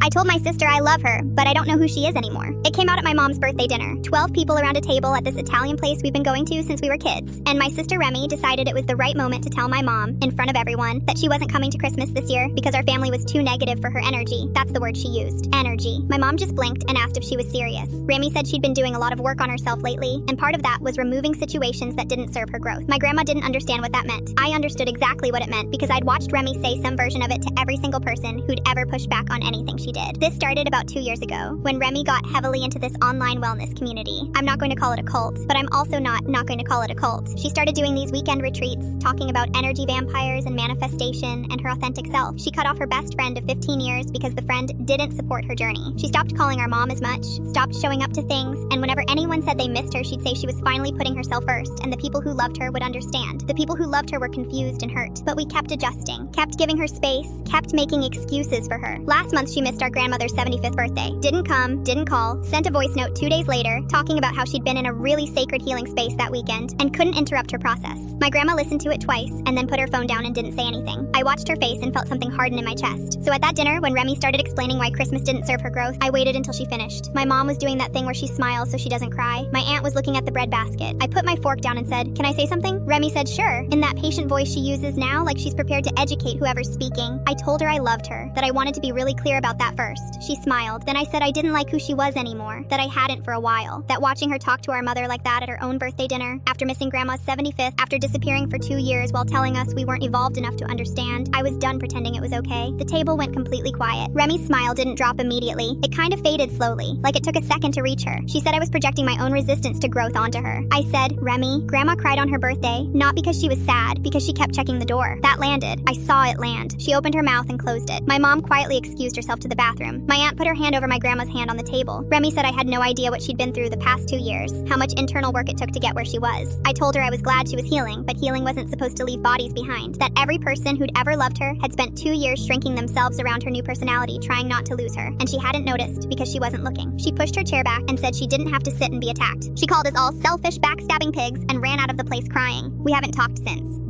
I told my sister I love her, but I don't know who she is anymore. It came out at my mom's birthday dinner. 12 people around a table at this Italian place we've been going to since we were kids. And my sister Remy decided it was the right moment to tell my mom, in front of everyone, that she wasn't coming to Christmas this year because our family was too negative for her energy. That's the word she used. Energy. My mom just blinked and asked if she was serious. Remy said she'd been doing a lot of work on herself lately, and part of that was removing situations that didn't serve her growth. My grandma didn't understand what that meant. I understood exactly what it meant because I'd watched Remy say some version of it to every single person who'd ever pushed back on anything she did. This started about 2 years ago, when Remy got heavily into this online wellness community. I'm not going to call it a cult, but I'm also not going to call it a cult. She started doing these weekend retreats, talking about energy vampires and manifestation and her authentic self. She cut off her best friend of 15 years because the friend didn't support her journey. She stopped calling our mom as much, stopped showing up to things, and whenever anyone said they missed her, she'd say she was finally putting herself first, and the people who loved her would understand. The people who loved her were confused and hurt, but we kept adjusting, kept giving her space, kept making excuses for her. Last month she missed our grandmother's 75th birthday. Didn't come, didn't call, sent a voice note 2 days later, talking about how she'd been in a really sacred healing space that weekend and couldn't interrupt her process. My grandma listened to it twice and then put her phone down and didn't say anything. I watched her face and felt something harden in my chest. So at that dinner, when Remy started explaining why Christmas didn't serve her growth, I waited until she finished. My mom was doing that thing where she smiles so she doesn't cry. My aunt was looking at the bread basket. I put my fork down and said, "Can I say something?" Remy said, "Sure," in that patient voice she uses now, like she's prepared to educate whoever's speaking. I told her I loved her, that I wanted to be really clear about that first. She smiled. Then I said I didn't like who she was anymore, that I hadn't for a while, that watching her talk to our mother like that at her own birthday dinner, after missing Grandma's 75th, after disappearing for 2 years while telling us we weren't evolved enough to understand, I was done pretending it was okay. The table went completely quiet. Remy's smile didn't drop immediately. It kind of faded slowly, like it took a second to reach her. She said I was projecting my own resistance to growth onto her. I said, "Remy, Grandma cried on her birthday, not because she was sad, because she kept checking the door." That landed. I saw it land. She opened her mouth and closed it. My mom quietly excused herself to the bathroom. My aunt put her hand over my grandma's hand on the table. Remy said I had no idea what she'd been through the past 2 years, how much internal work it took to get where she was. I told her I was glad she was healing, but healing wasn't supposed to leave bodies behind. That every person who'd ever loved her had spent 2 years shrinking themselves around her new personality, trying not to lose her. And she hadn't noticed because she wasn't looking. She pushed her chair back and said she didn't have to sit and be attacked. She called us all selfish, backstabbing pigs and ran out of the place crying. We haven't talked since.